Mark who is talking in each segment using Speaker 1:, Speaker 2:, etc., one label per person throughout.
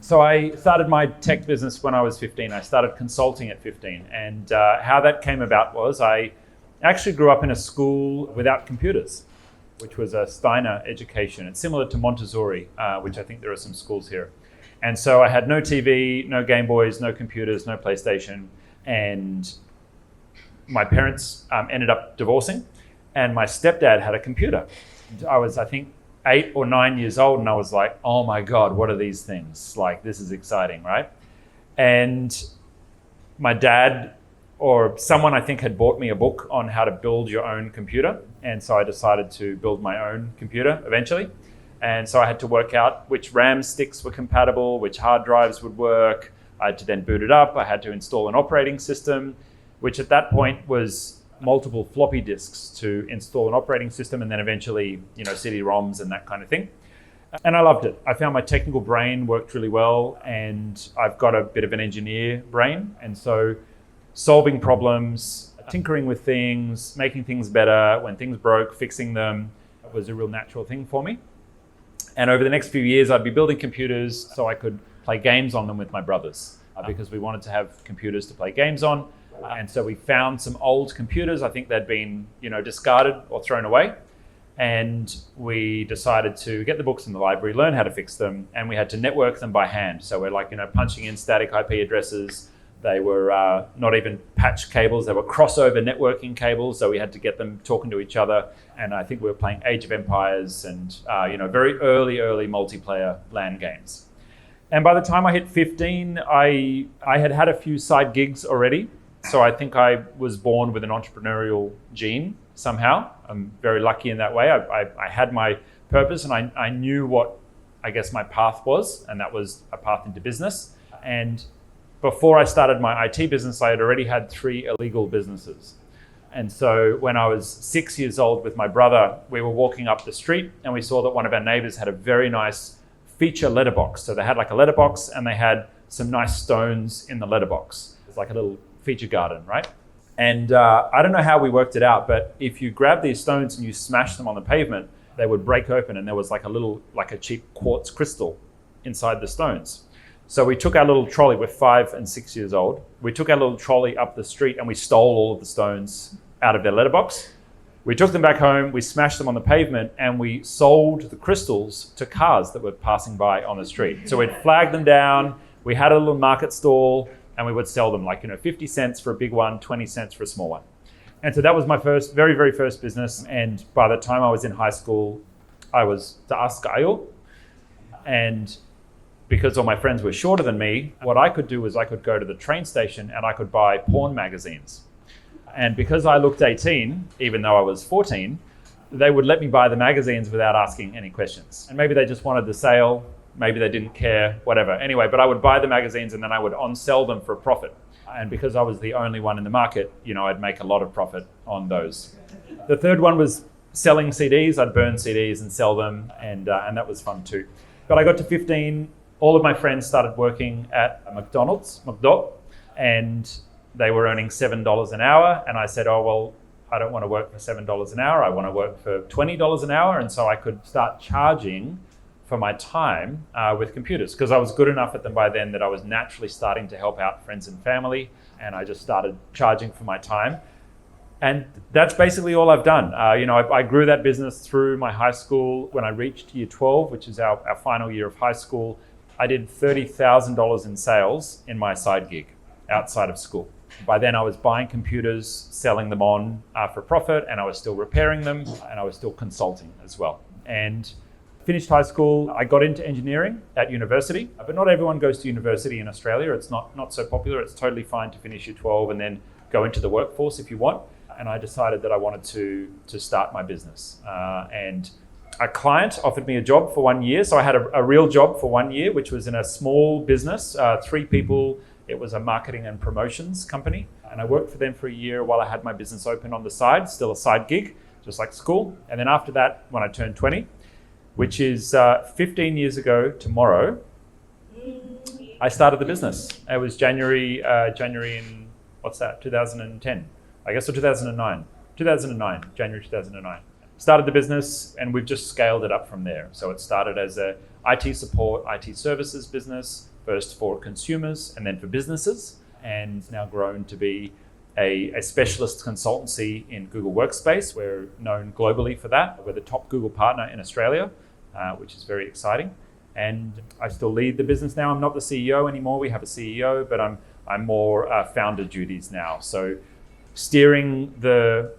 Speaker 1: So I started my tech business when I was 15. I started consulting at 15. And how that came about was I actually grew up in a school without computers, which was a Steiner education. It's similar to Montessori, which I think there are some schools here. And so I had no TV, no Game Boys, no computers, no PlayStation. And my parents ended up divorcing. And my stepdad had a computer. I was, I think, 8 or 9 years old, and I was like, oh my God, what are these things? Like, this is exciting, right? And my dad or someone, I think, had bought me a book on how to build your own computer. And so I decided to build my own computer eventually. And so I had to work out which RAM sticks were compatible, which hard drives would work. I had to then boot it up. I had to install an operating system, which at that point was multiple floppy disks to install an operating system, and then eventually, CD-ROMs and that kind of thing. And I loved it. I found my technical brain worked really well, and I've got a bit of an engineer brain. And so solving problems, tinkering with things, making things better, when things broke, fixing them was a real natural thing for me. And over the next few years, I'd be building computers so I could play games on them with my brothers because we wanted to have computers to play games on. And so we found some old computers. I think they'd been, discarded or thrown away. And we decided to get the books in the library, learn how to fix them, and we had to network them by hand. So we're punching in static IP addresses. They were not even patch cables. They were crossover networking cables. So we had to get them talking to each other. And I think we were playing Age of Empires and, very early multiplayer LAN games. And by the time I hit 15, I had a few side gigs already. So I think I was born with an entrepreneurial gene somehow. I'm very lucky in that way. I had my purpose, and I knew what, I guess, my path was, and that was a path into business. And before I started my IT business, I had already had 3 illegal businesses. And so when I was 6 years old with my brother, we were walking up the street and we saw that one of our neighbors had a very nice feature letterbox. So they had like a letterbox, and they had some nice stones in the letterbox. It's like a little feature garden, right? And I don't know how we worked it out, but if you grab these stones and you smash them on the pavement, they would break open, and there was like a cheap quartz crystal inside the stones. So we took our little trolley. We're 5 and 6 years old. We took our little trolley up the street and we stole all of the stones out of their letterbox. We took them back home, we smashed them on the pavement, and we sold the crystals to cars that were passing by on the street. So we'd flag them down. We had a little market stall, and we would sell them 50 cents for a big one, 20 cents for a small one. And so that was my very first business. And by the time I was in high school, I was taas kayo. And because all my friends were shorter than me, what I could do was I could go to the train station and I could buy porn magazines. And because I looked 18, even though I was 14, they would let me buy the magazines without asking any questions. And maybe they just wanted the sale. Maybe they didn't care, whatever. Anyway, but I would buy the magazines and then I would on-sell them for a profit. And because I was the only one in the market, I'd make a lot of profit on those. The third one was selling CDs. I'd burn CDs and sell them, and that was fun too. But I got to 15, all of my friends started working at McDonald's, and they were earning $7 an hour. And I said, oh, well, I don't want to work for $7 an hour. I want to work for $20 an hour. And so I could start charging for my time with computers, because I was good enough at them by then that I was naturally starting to help out friends and family, and I just started charging for my time. And that's basically all I've done. I grew that business through my high school. When I reached year 12, which is our final year of high school, I did $30,000 in sales in my side gig outside of school. By then I was buying computers, selling them on for profit, and I was still repairing them, and I was still consulting as well. And finished high school, I got into engineering at university, but not everyone goes to university in Australia. It's not so popular. It's totally fine to finish year 12 and then go into the workforce if you want. And I decided that I wanted to start my business. And a client offered me a job for 1 year. So I had a real job for 1 year, which was in a small business, 3 people. It was a marketing and promotions company. And I worked for them for a year while I had my business open on the side, still a side gig, just like school. And then after that, when I turned 20, which is 15 years ago tomorrow, I started the business. It was January in, 2010, I guess, or 2009. January 2009. Started the business, and we've just scaled it up from there. So it started as a IT support, IT services business, first for consumers and then for businesses, and now grown to be a specialist consultancy in Google Workspace. We're known globally for that. We're the top Google partner in Australia, which is very exciting. And I still lead the business now. I'm not the CEO anymore. We have a CEO, but I'm more founder duties now. So steering the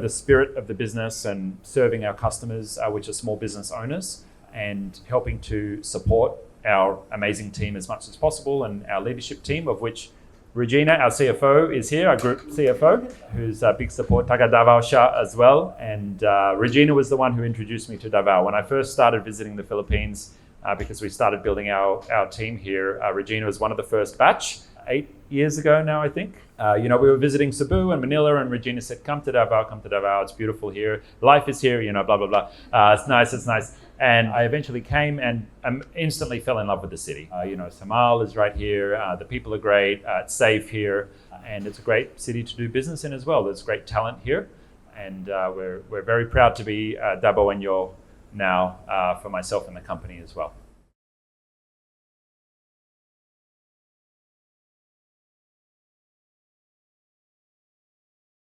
Speaker 1: spirit of the business and serving our customers, which are small business owners, and helping to support our amazing team as much as possible, and our leadership team, of which Regina, our CFO, is here, our group CFO, who's a big support, taga Davao siya as well. And Regina was the one who introduced me to Davao. When I first started visiting the Philippines, because we started building our team here, Regina was one of the first batch, 8 years ago now, I think. We were visiting Cebu and Manila, and Regina said, come to Davao, it's beautiful here. Life is here, blah, blah, blah. It's nice. And I eventually came and instantly fell in love with the city. Samal is right here. The people are great. It's safe here. And it's a great city to do business in as well. There's great talent here. And we're very proud to be Dabawenyo now for myself and the company as well.